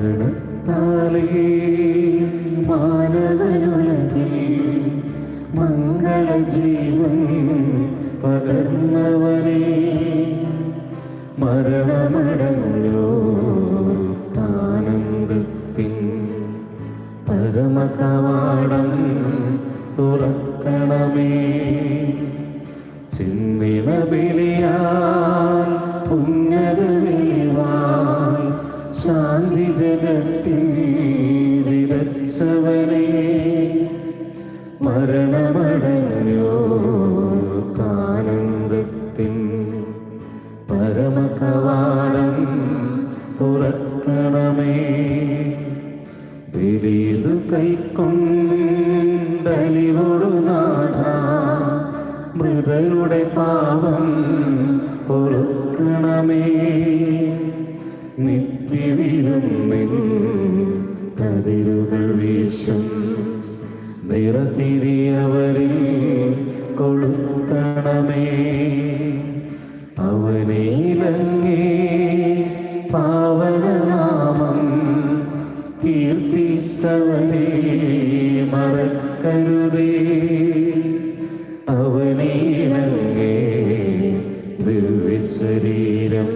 മരണത്താലേ മാനവനുലകിൽ മംഗളജീവൻ പകർന്നവനേ, മരണമടഞ്ഞോ ആനന്ദത്തിൻ പരമകവാടം തുറക്കണമേ. ചിന്തിണ ബലിയാൽ ഉന്നത വെളിവാൻ ശാന്തി ജഗത്തിൽ വിതച്ചവനേ, മരണമടഞ്ഞോ ആനന്ദത്തിൻ പരമകവാടം തുറക്കണമേ. ബലിയിതു കൈക്കൊണ്ടലിവോടു നാഥ മൃതരുടെ പാപം പൊറുക്കണമേ. നിത്യവിരുന്നിൻ കതിരുകൾ വീശും നിറതിരിയവരിൽ കൊളുത്തണമേ. അവനിലങ്ങേ പാവനനാമം കീർത്തിച്ചവരെ മറക്കരുതേ. അവനിലങ്ങേ ദിവ്യശരീരം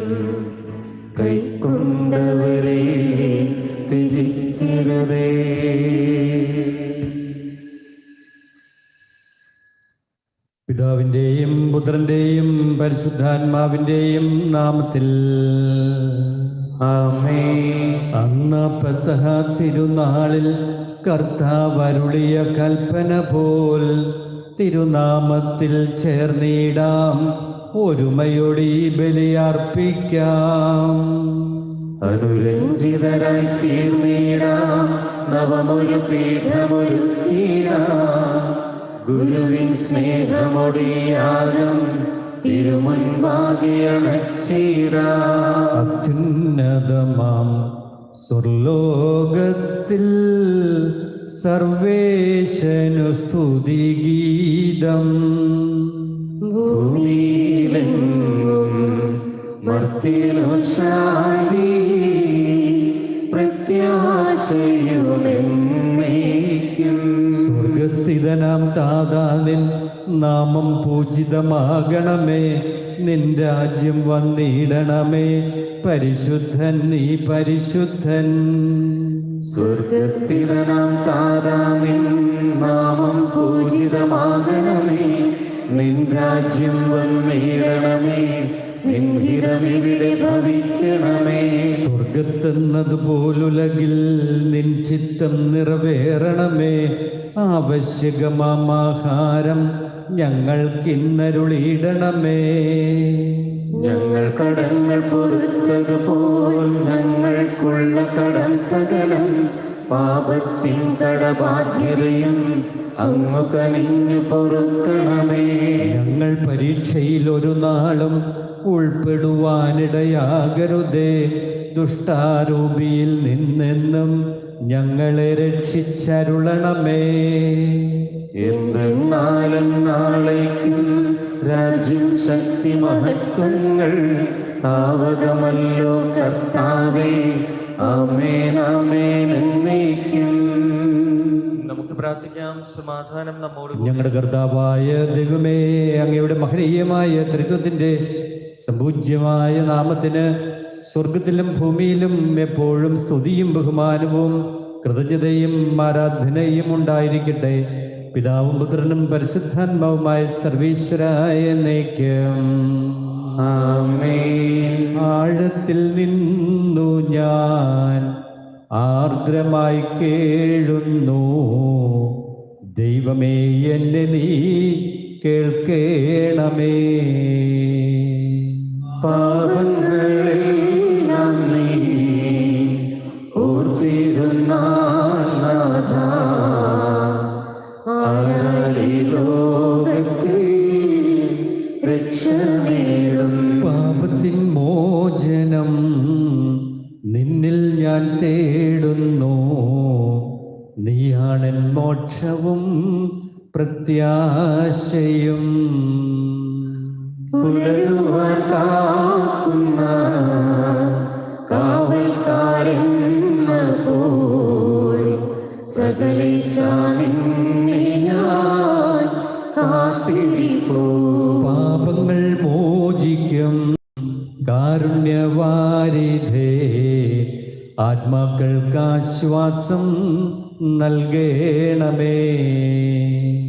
കൈക്കൊണ്ടവരെ ത്യജിക്കരുതേ. പിതാവിൻ്റെയും പുത്രൻ്റെയും പരിശുദ്ധാത്മാവിൻ്റെയും നാമത്തിൽ ആമേൻ. അന്ന് പെസഹ തിരുനാളിൽ കർത്താവ് അരുളിയ കൽപ്പന പോൽ തിരുനാമത്തിൽ ചേർന്നിടാം, ഒരുമയോടെ ബലിയർപ്പിക്കാം. അനുരഞ്ജിതരായി തീർന്നിടാം, നവമൊരു പീഠമൊരുക്കിടാം. ഗുരുവിൻ സ്നേഹമൊടിയാകം തിരുമുൻപാകെ അണച്ചിടാം. അത്യുന്നതമാം സ്വർലോകത്തിൽ സർവേശനു സ്തുതിഗീതം. ഭൂമിയിലെങ്ങും മർത്യനു ശാന്തി പ്രത്യാശയുമെന്നേക്കും. സ്വർഗസ്ഥിതനാം താതാ നിൻ നാമം പൂജിതമാകണമേ, നിൻ രാജ്യം വന്നിടണമേ, പരിശുദ്ധൻ നീ പരിശുദ്ധൻ. സ്വർഗസ്ഥിതനാം താതാ നിൻ നാമം പൂജിതമാകണമേ, നിൻ രാജ്യം വന്നിടണമേ, നിൻ ഹിതമിവിടെ ഭവിക്കണമേ. സ്വർഗത്തെന്നതുപോലുലകിൽ നിൻ ചിത്തം നിറവേറണമേ. ആവശ്യകമാഹാരം ഞങ്ങൾക്കിന്നരുളിയിടണമേ. ഞങ്ങൾ കടങ്ങൾ പൊറുത്തതുപോൽ ഞങ്ങൾക്കുള്ള കടം സകലം പാപത്തിൻ കടബാധ്യതയും അങ്ങു കനിഞ്ഞു പൊറുക്കണമേ. ഞങ്ങൾ പരീക്ഷയിൽ ഒരു നാളും ഉൾപ്പെടുവാനിടയാകരുതേ, ദുഷ്ടാരൂപിയിൽ നിന്നെന്നും ഞങ്ങളെ രക്ഷിച്ചരുളണമേ. എന്തെന്നാലും നാളേക്കും രാജ്യം ശക്തി മഹത്വങ്ങൾ താവകമല്ലോ കർത്താവേ. ആമേൻ ആമേൻ എന്നേക്കും. നമുക്ക് പ്രാർത്ഥിക്കാം. സമാധാനം നമ്മോട്. ഞങ്ങളുടെ കർത്താവായ ദൈവമേ, അങ്ങയുടെ മഹനീയമായ ത്രിത്വത്തിൻ്റെ സമ്പൂജ്യമായ നാമത്തിന് സ്വർഗത്തിലും ഭൂമിയിലും എപ്പോഴും സ്തുതിയും ബഹുമാനവും കൃതജ്ഞതയും ആരാധനയും ഉണ്ടായിരിക്കട്ടെ. പിതാവും പുത്രനും പരിശുദ്ധാത്മാവുമായ സർവീശ്വരായ എന്നേക്കും ആമേൻ. ആഴത്തിൽ നിന്നു ഞാൻ ആർദ്രമായി കേഴുന്നു, ദൈവമേ എന്നെ നീ കേൾക്കേണമേ. പാപങ്ങളെല്ലാം നീ ഓർത്തിരുന്നാൽ നാഥാ, ആരാലി ലോകത്തിൽ രക്ഷ നേടും. പാപത്തിൻ മോചനം നിന്നിൽ ഞാൻ തേടുന്നു, നീയാണെൻ മോക്ഷവും പ്രത്യാശയും. പുലരുവാൻ കാക്കുന്ന കാവൽക്കാരെന്ന കാരുണ്യവാരിധേ ആത്മാക്കൾക്ക് ആശ്വാസം നൽകണമേ.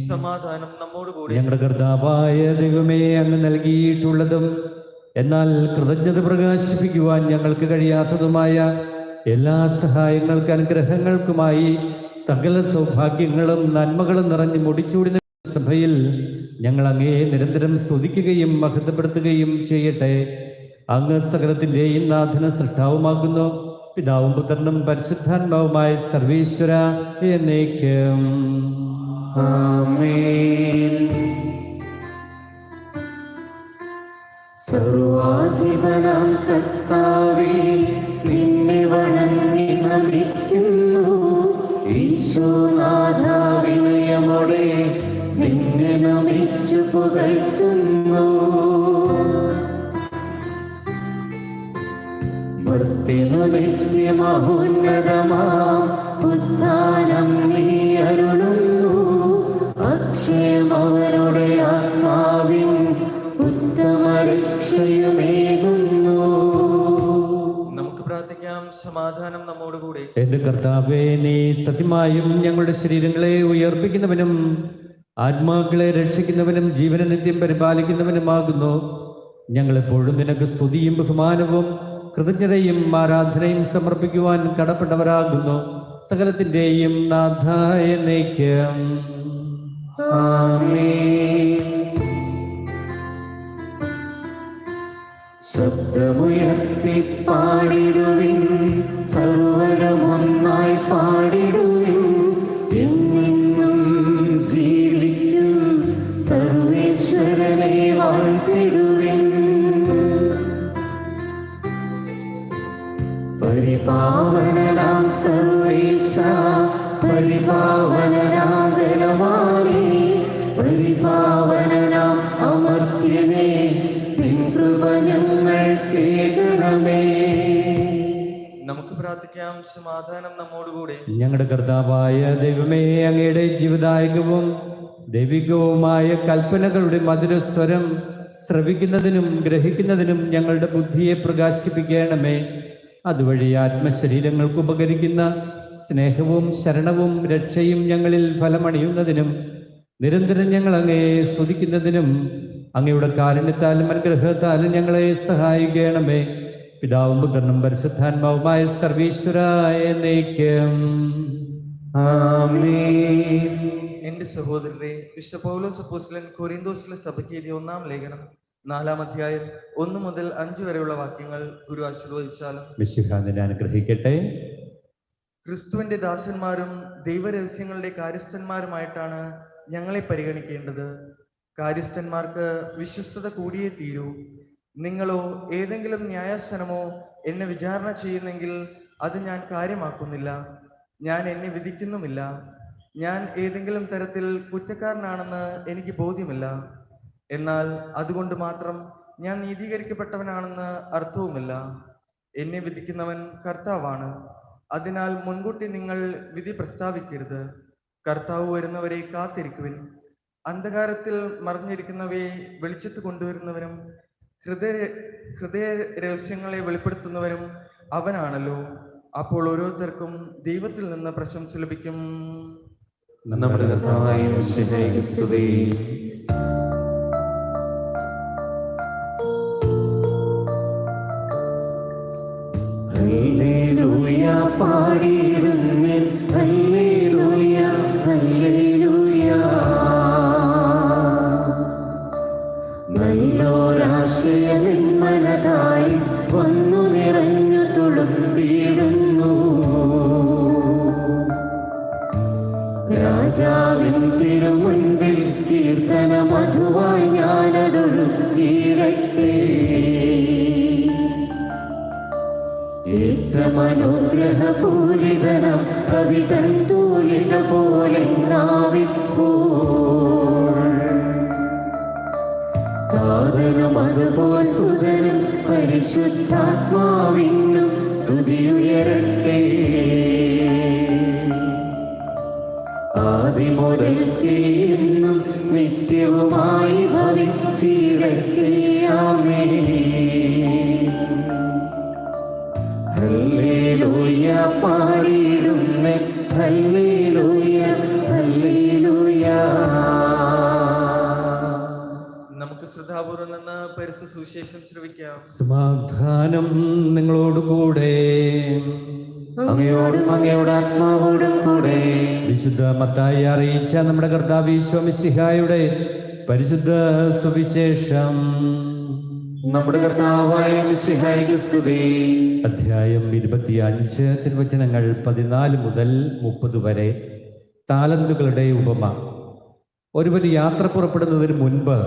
സമാധാനം നമ്മോടുകൂടി. ഞങ്ങളുടെ കർത്താവായ ദൈവമേ, അങ്ങ് നൽകിയിട്ടുള്ളതും എന്നാൽ കൃതജ്ഞത പ്രകാശിപ്പിക്കുവാൻ ഞങ്ങൾക്ക് കഴിയാത്തതുമായ എല്ലാ സഹായങ്ങൾക്ക് അനുഗ്രഹങ്ങൾക്കുമായി സകല സൗഭാഗ്യങ്ങളും നന്മകളും നിറഞ്ഞ് മുടിച്ചൂടി നിൽക്കുന്ന സഭയിൽ ഞങ്ങൾ അങ്ങയെ നിരന്തരം സ്തുതിക്കുകയും മഹത്വപ്പെടുത്തുകയും ചെയ്യട്ടെ. അങ്ങ് സകലത്തിൻ്റെയും നാഥന സൃഷ്ടാവുമാകുന്നു. പിതാവും പുത്രനും പരിശുദ്ധാത്മാവുമായ സർവീശ്വര എന്നേക്കും ആമേൻ. സർവാധിപനാം കർത്താവേ, നിന്നെ വണങ്ങി നമിക്കുന്നു. ഈശോനാഥ, വിനയമോടെ നിന്നെ നമിച്ചു പുകഴ്ത്തുന്നു. മർത്യനു നിത്യമഹോന്നതമാം ഉത്ഥാനം നീ അരുളുന്നു. അക്ഷയം അവരുടെ ആത്മാവിൻ ഉത്തമ രക്ഷയുമേകുന്നു. നമുക്ക് പ്രാർത്ഥിക്കാം. സമാധാനം നമ്മോടുകൂടി. എന്റെ കർത്താവേ, നീ സത്യമായും ഞങ്ങളുടെ ശരീരങ്ങളെ ഉയർപ്പിക്കുന്നവനും ആത്മാക്കളെ രക്ഷിക്കുന്നവനും ജീവനെ നിത്യം പരിപാലിക്കുന്നവനുമാകുന്നു. ഞങ്ങളെപ്പോഴും നിനക്ക് സ്തുതിയും ബഹുമാനവും കൃതജ്ഞതയും ആരാധനയും സമർപ്പിക്കുവാൻ കടപ്പെട്ടവരാകുന്നു. സകലത്തിൻ്റെയും നാഥ എന്നേക്കും ആമേൻ. ശബ്ദമുയർത്തി പാടിടുവിൻ, സർവരും ഒന്നായി പാടിടുവിൻ. എന്നെന്നും ജീവിക്കും സർവേശ്വരനെ വാഴ്ത്തിടുവിൻ. പരിപാവനനാം സർവേശ, പരിപാവനനാം ബലവാനേ, പരിപാവനനാം അമർത്യനേ, നിൻ കൃപ ഞങ്ങൾക്കേകണമേ. നമുക്ക് പ്രാർത്ഥിക്കാം. സമാധാനം നമ്മോടുകൂടി. ഞങ്ങളുടെ കർത്താവായ ദൈവമേ, അങ്ങയുടെ ജീവദായകവും ദൈവികവുമായ കൽപ്പനകളുടെ മധുരസ്വരം ശ്രവിക്കുന്നതിനും ഗ്രഹിക്കുന്നതിനും ഞങ്ങളുടെ ബുദ്ധിയെ പ്രകാശിപ്പിക്കണമേ. അതുവഴി ആത്മശരീരങ്ങൾക്ക് ഉപകരിക്കുന്ന സ്നേഹവും ശരണവും രക്ഷയും ഞങ്ങളിൽ ഫലമണിയുന്നതിനും നിരന്തരം ഞങ്ങൾ അങ്ങയെ സ്തുതിക്കുന്നതിനും അങ്ങയുടെ കാരുണ്യത്താലും അനുഗ്രഹത്താലും ഞങ്ങളെ സഹായിക്കണമേ. പിതാവും പുത്രനും പരിശുദ്ധാത്മാവുമായ സർവീശ്വരായ എന്നേക്കും ആമേൻ. എന്റെ സഹോദരരെ, വിശുദ്ധ പൗലോസ് അപ്പോസ്തലൻ കൊരിന്തോസിലെ സഭയ്ക്ക് എഴുതിയ 1-ാം ലേഖനം 4-ാം അധ്യായം 1 മുതൽ 5 വരെയുള്ള വാക്യങ്ങൾ ഗുരു ആശീർവദിച്ചാലും. മിശിഹായെ അനുഗ്രഹിക്കട്ടെ. ക്രിസ്തുവിന്റെ ദാസന്മാരും ദൈവരഹസ്യങ്ങളുടെ കാര്യസ്ഥന്മാരുമായിട്ടാണ് ഞങ്ങളെ പരിഗണിക്കേണ്ടത്. കാര്യസ്ഥന്മാർക്ക് വിശ്വസ്തത കൂടിയേ തീരൂ. നിങ്ങളോ ഏതെങ്കിലും ന്യായാസനമോ എന്നെ വിചാരണ ചെയ്യുന്നെങ്കിൽ അത് ഞാൻ കാര്യമാക്കുന്നില്ല. ഞാൻ എന്നെ വിധിക്കുന്നുമില്ല. ഞാൻ ഏതെങ്കിലും തരത്തിൽ കുറ്റക്കാരനാണെന്ന് എനിക്ക് ബോധ്യമില്ല. എന്നാൽ അതുകൊണ്ട് മാത്രം ഞാൻ നീതീകരിക്കപ്പെട്ടവനാണെന്ന് അർത്ഥവുമില്ല. എന്നെ വിധിക്കുന്നവൻ കർത്താവാണ്. അതിനാൽ മുൻകൂട്ടി നിങ്ങൾ വിധി പ്രസ്താവിക്കരുത്. കർത്താവ് വരുന്നവരെ കാത്തിരിക്കുവിൻ. അന്ധകാരത്തിൽ മറഞ്ഞിരിക്കുന്നവയെ വെളിച്ചത്ത് കൊണ്ടുവരുന്നവനും ഹൃദയ രഹസ്യങ്ങളെ വെളിപ്പെടുത്തുന്നവനും അവനാണല്ലോ. അപ്പോൾ ഓരോരുത്തർക്കും ദൈവത്തിൽ നിന്ന് പ്രശംസ ലഭിക്കും. നമ്മുടെ കർത്താവായ മിശിഹായ്ക്ക് സ്തുതി. ഹല്ലേലൂയ പാടിയിടുന്നേ, ഹല്ലേലൂയ ഹല്ലേലൂയ. നല്ലൊരാശയം മനതായി വന്നു നിറഞ്ഞു തുളുമ്പിടുന്നു. രാജാവിൻ തിരുമുൻപിൽ കീർത്തന മധുവായി ഞാനതൊഴുകിയിടട്ടെ. ഏറ്റമനുഗ്രഹപൂരിതനം കവിതൻ തൂലിക പോലെ താതനും അതുപോൽ സുതനും പരിശുദ്ധാത്മാവിനും സ്തുതിയുയരട്ടെ. ആദിമുതൽക്കേ എന്നും നിത്യവുമായി ഭവിച്ചിടട്ടെ. ആമേൻ. പാടിയിടുന്നേ ഹല്ലേലൂയ ഹല്ലേലൂയ. നമുക്ക് ശ്രദ്ധാപൂർവം നിന്ന് പരിശുദ്ധ സുവിശേഷം ശ്രവിക്കാം. സമാധാനം നിങ്ങളോടുകൂടെ. അങ്ങയോടും അങ്ങയുടെ ആത്മാവോടും കൂടെ. വിശുദ്ധ മത്തായി അറിയിച്ച നമ്മുടെ കർത്താവ് ഈശോ മിശിഹായുടെ പരിശുദ്ധ സുവിശേഷം. നമ്മുടെ കർത്താവായ മിശിഹായ്ക്ക് സ്തുതി. അധ്യായം 25, തിരുവചനങ്ങൾ 14 മുതൽ 30 വരെ. താലന്തുകളുടെ ഉപമ. ഒരുവൻ യാത്ര പുറപ്പെടുന്നതിന് മുൻപ്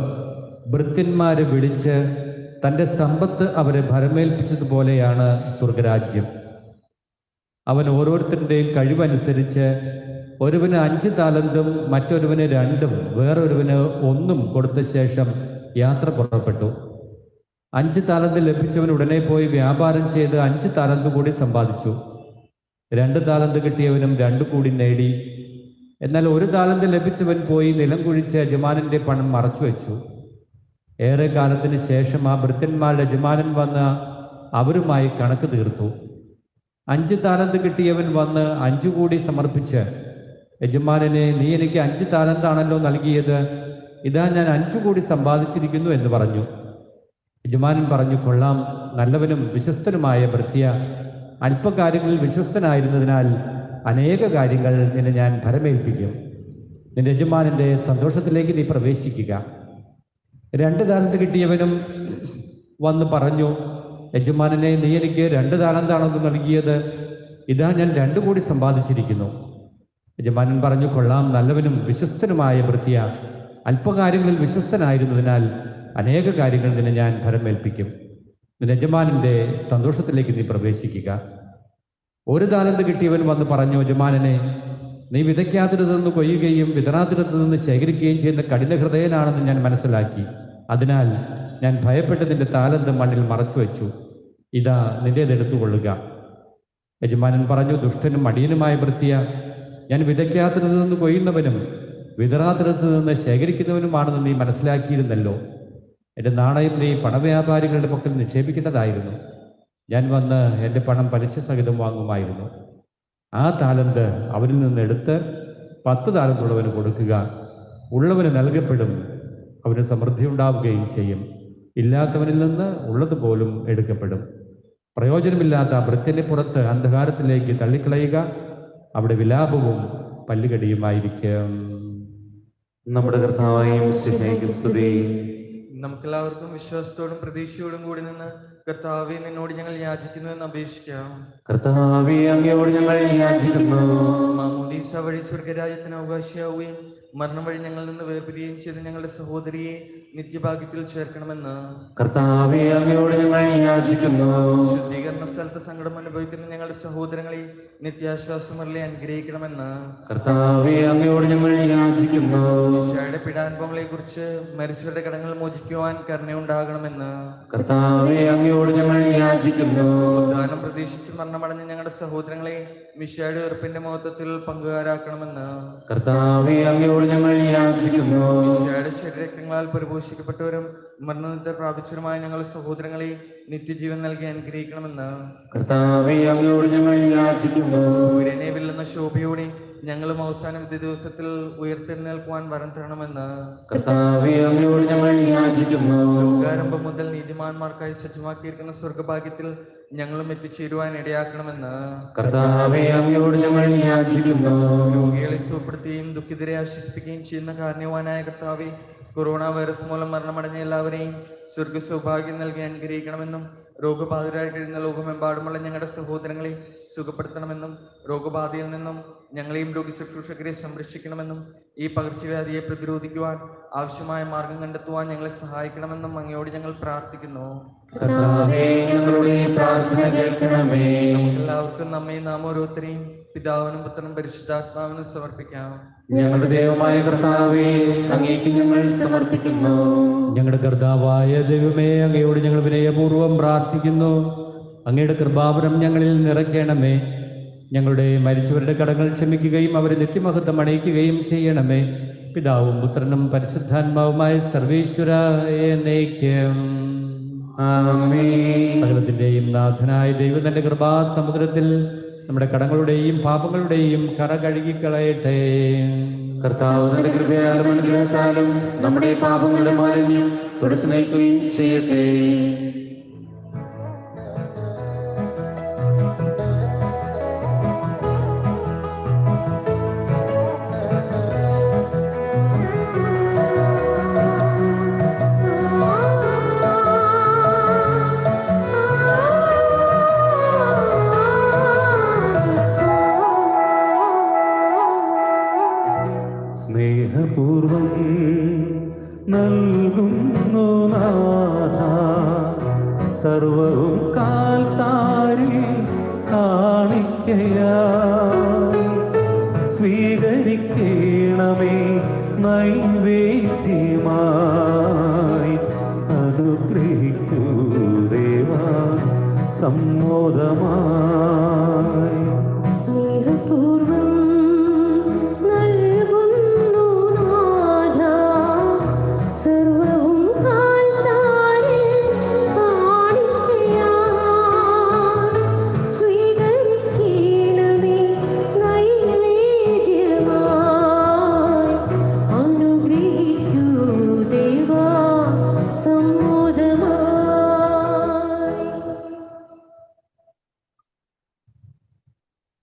ഭൃത്യന്മാരെ വിളിച്ച് തൻ്റെ സമ്പത്ത് അവരെ ഭരമേൽപ്പിച്ചതുപോലെയാണ് സ്വർഗരാജ്യം. അവൻ ഓരോരുത്തരുടെയും കഴിവനുസരിച്ച് ഒരുവന് 5 താലന്തും മറ്റൊരുവന് 2-ഉം വേറൊരുവന് 1-ഉം കൊടുത്ത ശേഷം യാത്ര പുറപ്പെട്ടു. 5 താലന്ത് ലഭിച്ചവൻ ഉടനെ പോയി വ്യാപാരം ചെയ്ത് 5 താലന്ത് കൂടി സമ്പാദിച്ചു. 2 താലന്ത് കിട്ടിയവനും 2 കൂടി നേടി. എന്നാൽ 1 താലന്ത് ലഭിച്ചവൻ പോയി നിലം കുഴിച്ച് യജമാനന്റെ പണം മറച്ചു വെച്ചു. ഏറെ കാലത്തിന് ശേഷം ആ ഭൃത്യന്മാരുടെ യജമാനൻ വന്ന് അവരുമായി കണക്ക് തീർത്തു. 5 താലന്ത് കിട്ടിയവൻ വന്ന് 5 കൂടി സമർപ്പിച്ച്, യജമാനനെ, നീ എനിക്ക് 5 താലന്താണല്ലോ നൽകിയത്, ഇതാ ഞാൻ 5 കൂടി സമ്പാദിച്ചിരിക്കുന്നു എന്ന് പറഞ്ഞു. യജമാനൻ പറഞ്ഞു, കൊള്ളാം, നല്ലവനും വിശ്വസ്തനുമായ ഭൃത്യ. അല്പകാര്യങ്ങളിൽ വിശ്വസ്തനായിരുന്നതിനാൽ അനേക കാര്യങ്ങൾ നിന്നെ ഞാൻ ഭരമേൽപ്പിക്കും. നിന്റെ യജമാനന്റെ സന്തോഷത്തിലേക്ക് നീ പ്രവേശിക്കുക. 2 താലന്ത് കിട്ടിയവനും വന്ന് പറഞ്ഞു, യജമാനനെ, നീ എനിക്ക് 2 താലന്താണല്ലോ നൽകിയത്, ഇതാ ഞാൻ 2 കൂടി സമ്പാദിച്ചിരിക്കുന്നു. യജമാനൻ പറഞ്ഞു, കൊള്ളാം, നല്ലവനും വിശ്വസ്തനുമായ ഭൃത്യ. അല്പകാര്യങ്ങളിൽ വിശ്വസ്തനായിരുന്നതിനാൽ അനേക കാര്യങ്ങൾ നിന്നെ ഞാൻ ഭരമേൽപ്പിക്കും. നിന്റെ യജമാനന്റെ സന്തോഷത്തിലേക്ക് നീ പ്രവേശിക്കുക. 1 താലന്ത് കിട്ടിയവൻ വന്ന് പറഞ്ഞു, യജമാനനെ, നീ വിതയ്ക്കാത്തിടത്ത് നിന്ന് കൊയ്യുകയും വിതറാത്തിടത്ത് നിന്ന് ശേഖരിക്കുകയും ചെയ്യുന്ന കഠിന ഹൃദയനാണെന്ന് ഞാൻ മനസ്സിലാക്കി. അതിനാൽ ഞാൻ ഭയപ്പെട്ട് നിന്റെ താലന്ത് മണ്ണിൽ മറച്ചു വെച്ചു. ഇതാ നിന്റേതെടുത്തുകൊള്ളുക. യജമാനൻ പറഞ്ഞു, ദുഷ്ടനും അടിയനുമായ ഭൃത്യ, ഞാൻ വിതയ്ക്കാത്തിടത്ത് നിന്ന് കൊയ്യുന്നവനും വിതറാത്തിടത്ത് നിന്ന് ശേഖരിക്കുന്നവനുമാണെന്ന് നീ മനസ്സിലാക്കിയിരുന്നല്ലോ. എൻ്റെ നാണയം നീ പണവ്യാപാരികളുടെ പക്കൽ നിക്ഷേപിക്കേണ്ടതായിരുന്നു. ഞാൻ വന്ന് എൻ്റെ പണം പലിശ സഹിതം വാങ്ങുമായിരുന്നു. ആ താലന്ത് അവരിൽ നിന്ന് എടുത്ത് 10 താലന്തുള്ളവന് കൊടുക്കുക. ഉള്ളവന് നൽകപ്പെടും, അവന് സമൃദ്ധി ഉണ്ടാവുകയും ചെയ്യും. ഇല്ലാത്തവനിൽ നിന്ന് ഉള്ളതുപോലും എടുക്കപ്പെടും. പ്രയോജനമില്ലാത്ത ഭൃത്യനെ പുറത്ത് അന്ധകാരത്തിലേക്ക് തള്ളിക്കളയുക. അവിടെ വിലാപവും പല്ലുകടിയുമായിരിക്കും. നമ്മുടെ കർത്താവായ മിശിഹായ്ക്ക് സ്തുതി. നമുക്കെല്ലാവർക്കും വിശ്വാസത്തോടും പ്രതീക്ഷയോടും കൂടി നിന്ന് കർത്താവേ, നിന്നോട് ഞങ്ങൾ യാചിക്കുന്നു എന്ന് അപേക്ഷിക്കാം. കർത്താവേ, അങ്ങയോട് ഞങ്ങൾ യാചിക്കുന്നു. മാമോദീസ വഴി സ്വർഗരാജ്യത്തിന് അവകാശിയാവുകയും മരണം വഴി ഞങ്ങളിൽ നിന്ന് വേർപിരിയുകയും ചെയ്ത് ഞങ്ങളുടെ സഹോദരിയെ നിത്യഭാഗ്യത്തിൽ ചേർക്കണമെന്ന് കർത്താവേ, അങ്ങയോട് ഞങ്ങൾ യാചിക്കുന്നു. ശുദ്ധീകരണ സ്ഥലത്ത് സങ്കടം അനുഭവിക്കുന്ന ഞങ്ങളുടെ സഹോദരങ്ങളെ നിത്യാശ്വാസമറിലെ അനുഗ്രഹിക്കണമെന്ന് കർത്താവേ, അങ്ങയോട് ഞങ്ങൾ യാചിക്കുന്നു. ഈശോയുടെ പീഡാനുഭവങ്ങളെ കുറിച്ച് മരിച്ചവരുടെ കടങ്ങൾ മോചിക്കുവാൻ കരുണയുണ്ടാകണമെന്ന് കർത്താവേ, അങ്ങയോട് ഞങ്ങൾ യാചിക്കുന്നു. ഉദ്ധാനം പ്രതീക്ഷിച്ച് മരണമടഞ്ഞ ഞങ്ങളുടെ സഹോദരങ്ങളെ മിശിഹായുടെ ഉറപ്പിന്റെ മഹത്വത്തിൽ പങ്കുകാരാക്കണമെന്ന് കർത്താവേ, അങ്ങയോട് ഞങ്ങൾ യാചിക്കുന്നു. മിശിഹായുടെ ശരീരരക്തങ്ങളാൽ പരിപോഷിക്കപ്പെട്ടവരും മരണനിദ്ര പ്രാപിച്ചവരുമായ ഞങ്ങളുടെ സഹോദരങ്ങളെ നിത്യജീവൻ നൽകി അനുഗ്രഹിക്കണമെന്ന് കർത്താവേ, അങ്ങയോട് ഞങ്ങൾ യാചിക്കുന്നു. സൂര്യനെ വെല്ലുന്ന ശോഭയോടെ ഞങ്ങളും അവസാന വിധി ദിവസത്തിൽ ഉയർത്തെഴുന്നേൽക്കുവാൻ വരം തരണമെന്ന് കർത്താവേ, അങ്ങയോട് ഞങ്ങൾ യാചിക്കുന്നു. ലോകാരംഭം മുതൽ നീതിമാന്മാർക്കായി സജ്ജമാക്കിയിരിക്കുന്ന സ്വർഗഭാഗ്യത്തിൽ ഞങ്ങളും എത്തിച്ചേരുവാൻ ഇടയാക്കണമെന്ന് കർത്താവേ, അങ്ങയോട് ഞങ്ങൾ യാചിക്കുന്നു. രോഗികളെ സുഖപ്പെടുത്തുകയും ദുഃഖിതരെ ആശ്വസിപ്പിക്കുകയും ചെയ്യുന്ന കാരുണ്യവാനായ കർത്താവേ, കൊറോണ വൈറസ് മൂലം മരണമടഞ്ഞ എല്ലാവരെയും സ്വർഗ സൗഭാഗ്യം നൽകി അനുഗ്രഹിക്കണമെന്നും രോഗബാധിതരായി കഴിയുന്ന ലോകമെമ്പാടുമുള്ള ഞങ്ങളുടെ സഹോദരങ്ങളെ സുഖപ്പെടുത്തണമെന്നും രോഗബാധയിൽ നിന്നും ഞങ്ങളെയും രോഗി ശുശ്രൂഷകരെ സംരക്ഷിക്കണമെന്നും ഈ പകർച്ചവ്യാധിയെ പ്രതിരോധിക്കുവാൻ ആവശ്യമായ മാർഗം കണ്ടെത്തുവാൻ ഞങ്ങളെ സഹായിക്കണമെന്നും അങ്ങയോട് ഞങ്ങൾ പ്രാർത്ഥിക്കുന്നു. കർത്താവേ, ഞങ്ങളുടെ പ്രാർത്ഥന കേൾക്കണമേ. എല്ലാവർക്കും നാം ഓരോരുത്തരെയും പിതാവിനും പുത്രനും പരിശുദ്ധാത്മാവിനും സമർപ്പിക്കാം. ഞങ്ങളുടെ ദൈവമായ കർത്താവേ, അങ്ങേക്ക് ഞങ്ങൾ സമർപ്പിക്കുന്നു. ഞങ്ങളുടെ കർത്താവായ ദൈവമേ, അങ്ങയോട് ഞങ്ങൾ വിനയപൂർവ്വം പ്രാർത്ഥിക്കുന്നു. അങ്ങയുടെ കൃപാവരം ഞങ്ങളിൽ നിറയ്ക്കണമേ. ഞങ്ങളുടെ മരിച്ചവരുടെ കടങ്ങൾ ക്ഷമിക്കുകയും അവരെ നിത്യമഹത്വം അണയിക്കുകയും ചെയ്യണമേ. പിതാവും പുത്രനും പരിശുദ്ധാത്മാവുമായ സർവേശ്വരായ എന്നേക്കും ആമേൻ. സകലത്തിന്റെയും നാഥനായ ദൈവം തന്റെ കൃപാസമുദ്രത്തിൽ നമ്മുടെ കടങ്ങളുടെയും പാപങ്ങളുടെയും കറ കഴുകിക്കളയട്ടെ. കർത്താവ് തന്റെ കൃപയാലും അനുഗ്രഹത്താലും നമ്മുടെ പാപങ്ങളുടെ മാലിന്യം തുടച്ചു നീക്കുകയും ചെയ്യട്ടെ. സ്നേഹപൂർവം നൽകുന്നു നാഥ സർവവും കാൽത്താരിൽ കാണിക്കയായി സ്വീകരിക്കണമേ നൈവേദ്യമായി അനുഗ്രഹിക്കൂ ദേവാ സമ്മോദമായി. സ്നേഹപൂർവം സർവവും കാൽത്താരിൽ കാണിക്കയായി സ്വീകരിക്കണമേ നൈവേദ്യമായി അനുഗ്രഹിക്കൂ ദേവാ സമ്മോദമായി.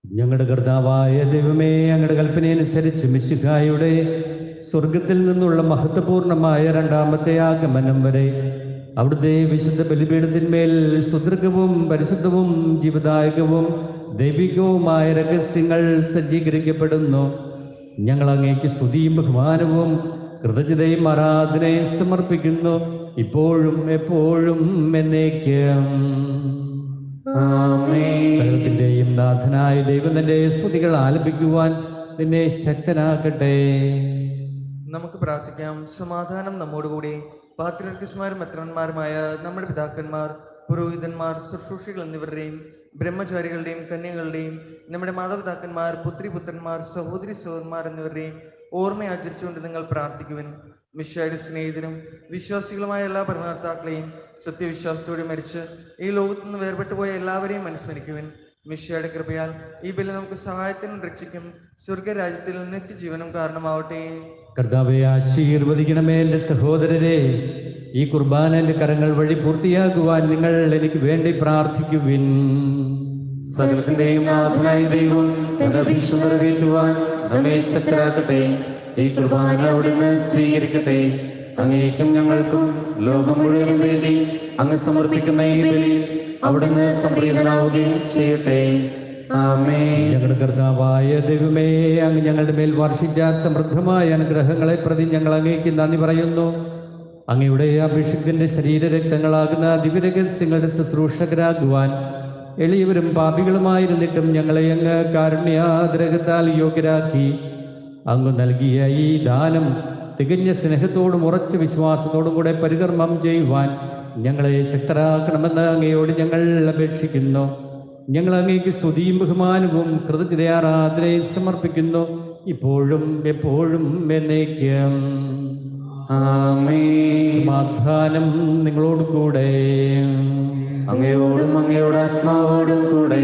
ഞങ്ങളുടെ കർത്താവായ ദൈവമേ, അങ്ങയുടെ കൽപ്പനയനുസരിച്ച് മിശിഹായുടെ സ്വർഗത്തിൽ നിന്നുള്ള മഹത്വപൂർണമായ രണ്ടാമത്തെ ആഗമനം വരെ അവിടുത്തെ വിശുദ്ധ ബലിപീഠത്തിന്മേൽ സ്തുത്യർഹവും പരിശുദ്ധവും ജീവദായകവും ദൈവികവുമായ രഹസ്യങ്ങൾ സജ്ജീകരിക്കപ്പെടുന്നു. ഞങ്ങൾ അങ്ങേക്ക് സ്തുതിയും ബഹുമാനവും കൃതജ്ഞതയും ആരാധനയും സമർപ്പിക്കുന്നു, ഇപ്പോഴും എപ്പോഴും എന്നേക്കും. സകലത്തിന്റെയും നാഥനായ ദൈവം തന്റെ സ്തുതികൾ ആലപിക്കുവാൻ നിന്നെ ശക്തനാക്കട്ടെ. നമുക്ക് പ്രാർത്ഥിക്കാം. സമാധാനം നമ്മോടുകൂടി. പാത്രിയർക്കീസുമാരും മെത്രാന്മാരുമായ നമ്മുടെ പിതാക്കന്മാർ, പുരോഹിതന്മാർ, ശുശ്രൂഷികൾ എന്നിവരുടെയും ബ്രഹ്മചാരികളുടെയും കന്യകളുടെയും നമ്മുടെ മാതാപിതാക്കന്മാർ, പുത്രിപുത്രന്മാർ, സഹോദരി സഹോദരന്മാർ എന്നിവരുടെയും ഓർമ്മ ആചരിച്ചുകൊണ്ട് നിങ്ങൾ പ്രാർത്ഥിക്കുവിൻ. മിശിഹായുടെ സ്നേഹിതരും വിശ്വാസികളുമായ എല്ലാ ഭരണകർത്താക്കളെയും സത്യവിശ്വാസത്തോടെ മരിച്ച് ഈ ലോകത്തു നിന്ന് വേർപെട്ടുപോയ എല്ലാവരെയും അനുസ്മരിക്കുവിൻ. മിശിഹായുടെ കൃപയാൽ ഈ ബലി നമുക്ക് സഹായത്തിനും രക്ഷയ്ക്കും സ്വർഗരാജ്യത്തിൽ നിത്യജീവനും കാരണമാവട്ടെ. കർത്താവെ, ആശീർവദിക്കണമേ എൻ്റെ സഹോദരരെ. ഈ കുർബാന എൻ്റെ കരങ്ങൾ വഴി പൂർത്തിയാകുവാൻ നിങ്ങൾ എനിക്ക് വേണ്ടി പ്രാർത്ഥിക്കുവിൻ. സകലത്തിന്റെയും നാഥനായ ദൈവം തന്റെ അപേക്ഷ നിറവേറ്റുവാൻ നമ്മെ ശക്തരാക്കട്ടെ. ഈ കുർബാന അവിടുന്ന് സ്വീകരിക്കട്ടെ. അങ്ങേക്കും ഞങ്ങൾക്കും ലോകം മുഴുവനും വേണ്ടി അങ്ങ് സമർപ്പിക്കുന്ന ഈ ബലി അവിടുന്ന് സംപ്രീതനാവുകയും ചെയ്യട്ടെ. ആമേൻ. ഞങ്ങളുടെ കർത്താവായ ദൈവമേ, അങ്ങ് ഞങ്ങളുടെ മേൽ വർഷിച്ച സമൃദ്ധമായ അനുഗ്രഹങ്ങളെ പ്രതി ഞങ്ങൾ അങ്ങേക്ക് നന്ദി പറയുന്നു. അങ്ങയുടെ അഭിഷിക്തന്റെ ശരീരരക്തങ്ങളാകുന്ന ദിവ്യരഹസ്യങ്ങളുടെ ശുശ്രൂഷകരാകുവാൻ എളിയവരും പാപികളുമായിരുന്നിട്ടും ഞങ്ങളെ അങ്ങ് കാരുണ്യാദ്രഹത്താൽ യോഗ്യരാക്കി. അങ്ങ് നൽകിയ ഈ ദാനം തികഞ്ഞ സ്നേഹത്തോടും ഉറച്ച വിശ്വാസത്തോടും കൂടെ പരികർമ്മം ചെയ്യുവാൻ ഞങ്ങളെ ശക്തരാക്കണമെന്ന് അങ്ങയോട് ഞങ്ങൾ അപേക്ഷിക്കുന്നു. ഞങ്ങൾ അങ്ങേക്ക് സ്തുതിയും ബഹുമാനവും കൃതജ്ഞതയാരാധനയും സമർപ്പിക്കുന്നു, ഇപ്പോഴും എപ്പോഴും എന്നേക്കും. ആമേൻ. സമാധാനം നിങ്ങളോട് കൂടെ. അങ്ങയോടും അങ്ങയുടെ ആത്മാവോടും കൂടെ.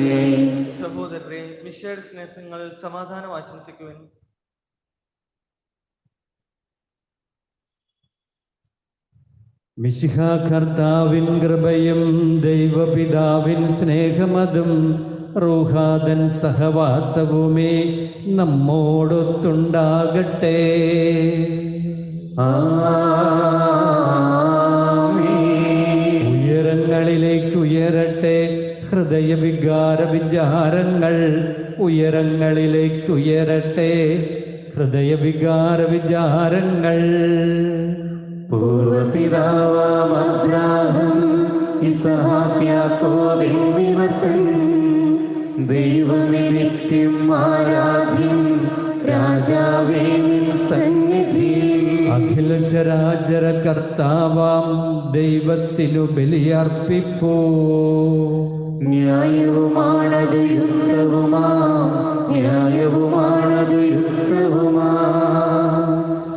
സഹോദരരെ, മിശിഹായുടെ സ്നേഹങ്ങൾ സമാധാനം ആശംസിക്കുവിൻ. മിശിഹാ കർത്താവിൻ കൃപയും ദൈവപിതാവിൻ സ്നേഹമതും റൂഹാദൻ സഹവാസവുമേ നമ്മോടൊത്തുണ്ടാകട്ടെ. ഉയരങ്ങളിലേക്ക് ഉയരട്ടെ ഹൃദയവികാര വിചാരങ്ങൾ, ഉയരങ്ങളിലേക്ക് ഉയരട്ടെ ഹൃദയവികാര വിചാരങ്ങൾ. പൂർവപിതാവാം അബ്രാഹം ഇസ്ഹാക്ക് യാക്കോബ് എന്നിവർ തൻ ദൈവമേ നിത്യം ആരാധ്യൻ, രാജാവേ നിൻ സന്നിധി. അഖില ചരാചര കർത്താവാം ദൈവത്തിനു ബലിയർപ്പിപ്പോ. ന്യായവുമാണതു യുക്തവുമാം, ന്യായവുമാണതു യുക്തവുമാം.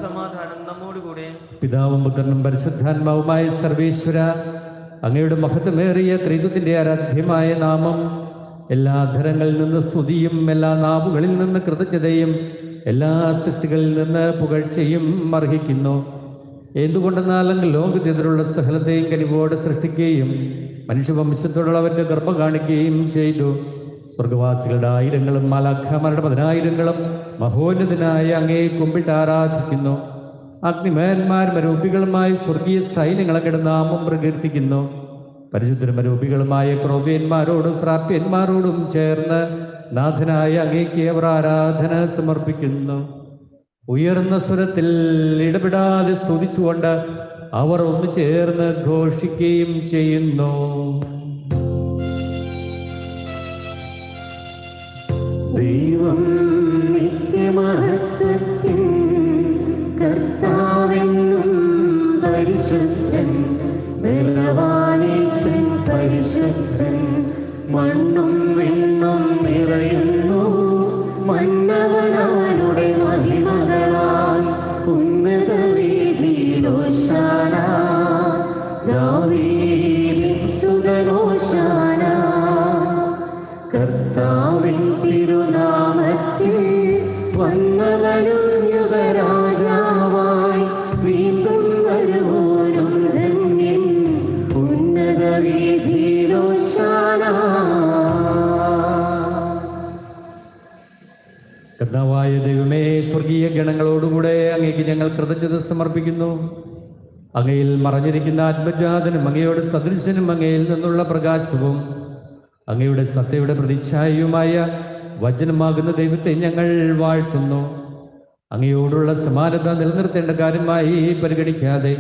സമാധാനം നമ്മോടുകൂടെ. പിതാവും പുത്രനും പരിശുദ്ധാത്മാവുമായ സർവേശ്വര, അങ്ങയുടെ മഹത്വമേറിയ ത്രിത്വത്തിന്റെ ആരാധ്യമായ നാമം എല്ലാ അധരങ്ങളിൽ നിന്ന് സ്തുതിയും എല്ലാ നാവുകളിൽ നിന്ന് കൃതജ്ഞതയും എല്ലാ സൃഷ്ടികളിൽ നിന്ന് പുകഴ്ചയും അർഹിക്കുന്നു. എന്തുകൊണ്ടെന്നാൽ ലോകത്തിലുള്ള സകലത്തെയും കനിവോടെ സൃഷ്ടിക്കുകയും മനുഷ്യവംശത്തോടുള്ളവരുടെ ഗർഭം കാണിക്കുകയും ചെയ്തു. സ്വർഗവാസികളുടെ ആയിരങ്ങളും മാലാഖമാരുടെ 10,000-ങ്ങളും മഹോന്നതനായ അങ്ങയെ കുമ്പിട്ട് ആരാധിക്കുന്നു. അഗ്നിമയന്മാരും മരൂപികളുമായി സ്വർഗീയ സൈന്യങ്ങൾ അങ്ങയുടെ നാമം പ്രകീർത്തിക്കുന്നു. പരിശുദ്ധമരൂപികളുമായ ക്രോവ്യന്മാരോടും ശ്രാപ്യന്മാരോടും ചേർന്ന് നാഥനായ അങ്ങേക്ക് അവർ ആരാധന സമർപ്പിക്കുന്നു. ഉയർന്ന സ്വരത്തിൽ ഇടപെടാതെ സ്തുതിച്ചുകൊണ്ട് അവർ ഒന്നു ചേർന്ന് ഘോഷിക്കുകയും ചെയ്യുന്നു. ദൈവം നിത്യമഹത്വത്തിൻ കർത്താവെന്നും പരിശുദ്ധൻ, ബലവാനീശൻ പരിശുദ്ധൻ. മണ്ണും വിണ്ണും നിറയുന്നു മന്നവനവനുടെ മഹിമകളാൽ. ഉന്നത വീതിയിലോശാന, ദാവീദിൻ സുതനോശാന. കർത്താവിൻ തിരുനാമത്തിൽ വന്നവനും യുഗരാജാവായി വീണ്ടും വരുവോനും ധന്യൻ. ഉന്നത വീതിയിലോശാന. കർത്താവായ ദൈവമേ, സ്വർഗീയ ഗണങ്ങളോടുകൂടെ അങ്ങേക്ക് ഞങ്ങൾ കൃതജ്ഞത സമർപ്പിക്കുന്നു. അങ്ങയിൽ മറഞ്ഞിരിക്കുന്ന ആത്മജാതനും അങ്ങയുടെ സദൃശനും അങ്ങയിൽ നിന്നുള്ള പ്രകാശവും അങ്ങയുടെ സത്യയുടെ പ്രതിച്ഛായയുമായ വചനമാകുന്ന ദൈവത്തെ ഞങ്ങൾ വാഴ്ത്തുന്നു. അങ്ങയോടുള്ള സമാനത നിലനിർത്തേണ്ട കാര്യമായി പരിഗണിക്കാതെ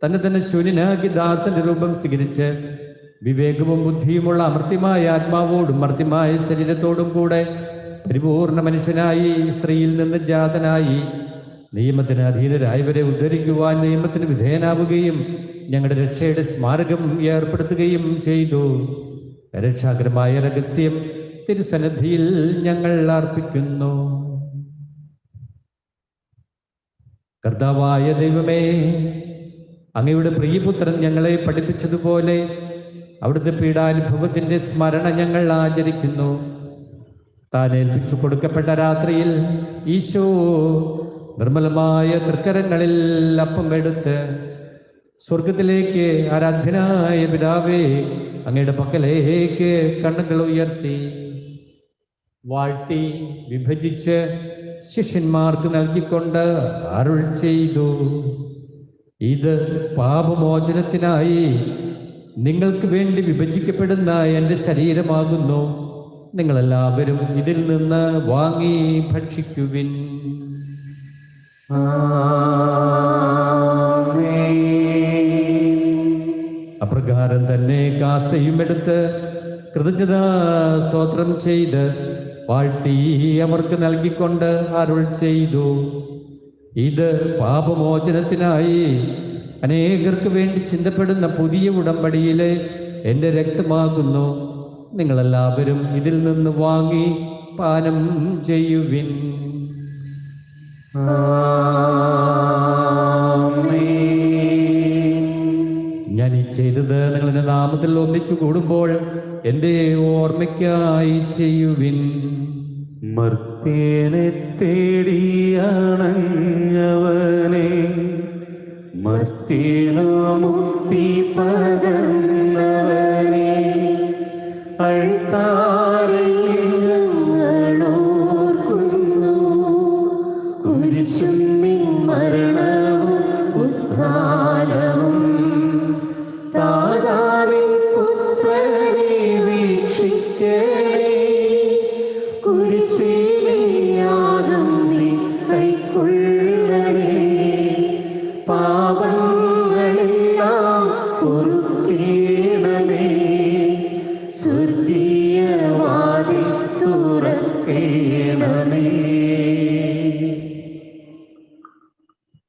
തന്നെ ശൂന്യനാക്കി ദാസന്റെ രൂപം സ്വീകരിച്ച് വിവേകവും ബുദ്ധിയുമുള്ള അമർത്യമായ ആത്മാവോടും മർത്യമായ ശരീരത്തോടും കൂടെ പരിപൂർണ മനുഷ്യനായി സ്ത്രീയിൽ നിന്ന് ജാതനായി നിയമത്തിന് അധീനരായവരെ ഉദ്ധരിക്കുവാൻ നിയമത്തിന് വിധേയനാവുകയും ഞങ്ങളുടെ രക്ഷയുടെ സ്മാരകം ഏർപ്പെടുത്തുകയും ചെയ്തു. രക്ഷാകരമായ രഹസ്യം തിരുസന്നിധിയിൽ ഞങ്ങൾ അർപ്പിക്കുന്നു. കർത്താവായ ദൈവമേ, അങ്ങയുടെ പ്രിയപുത്രൻ ഞങ്ങളെ പഠിപ്പിച്ചതുപോലെ അവിടുത്തെ പീഡാനുഭവത്തിന്റെ സ്മരണ ഞങ്ങൾ ആചരിക്കുന്നു. താൻ ഏൽപ്പിച്ചു കൊടുക്കപ്പെട്ട രാത്രിയിൽ ഈശോ നിർമ്മലമായ തൃക്കരങ്ങളിൽ അപ്പം എടുത്ത് സ്വർഗത്തിലേക്ക് ആരാധ്യനായ പിതാവേ അങ്ങയുടെ പക്കലേക്ക് കണ്ണുകൾ ഉയർത്തി വാഴ്ത്തി വിഭജിച്ച് ശിഷ്യന്മാർക്ക് നൽകിക്കൊണ്ട് അരുൾ ചെയ്തു, ഇത് പാപമോചനത്തിനായി നിങ്ങൾക്ക് വേണ്ടി വിഭജിക്കപ്പെടുന്ന എൻ്റെ ശരീരമാകുന്നു. നിങ്ങളെല്ലാവരും ഇതിൽ നിന്ന് വാങ്ങി ഭക്ഷിക്കുവിൻ. അപ്രകാരം തന്നെ കാസയും എടുത്ത് കൃതജ്ഞതാ സ്തോത്രം ചെയ്ത് വാഴ്ത്തി അവർക്ക് നൽകിക്കൊണ്ട് അരുൾ ചെയ്തു, ഇത് പാപമോചനത്തിനായി അനേകർക്ക് വേണ്ടി ചിന്തപ്പെടുന്ന പുതിയ ഉടമ്പടിയിലെ എൻ്റെ രക്തമാകുന്നു. നിങ്ങളെല്ലാവരും ഇതിൽ നിന്ന് വാങ്ങി പാനം ചെയ്യുവിൻ. ഞാൻ ഈ ചെയ്തത് നിങ്ങൾ എൻ്റെ നാമത്തിൽ ഒന്നിച്ചു കൂടുമ്പോൾ എൻ്റെ ഓർമ്മയ്ക്കായി ചെയ്യുവിൻ. മർത്യനെ തേടിയണഞ്ഞവനെ, മർത്യനു മുക്തി പകർന്നവനെ, അൾത്താരയിൽ ഞങ്ങളോർക്കുന്നു. കുരിശും നിൻ മരണവും ഉത്ഥാനവും താതാവിൻ പുത്രനെ വീക്ഷിക്കണേ. കുരിശിലെ യാഗം നീ കൈക്കൊള്ളണേ. പാപങ്ങളെല്ലാം പൊറുക്കേണമേ. സ്വർഗീയവാതിൽ തുറക്കേണമേ.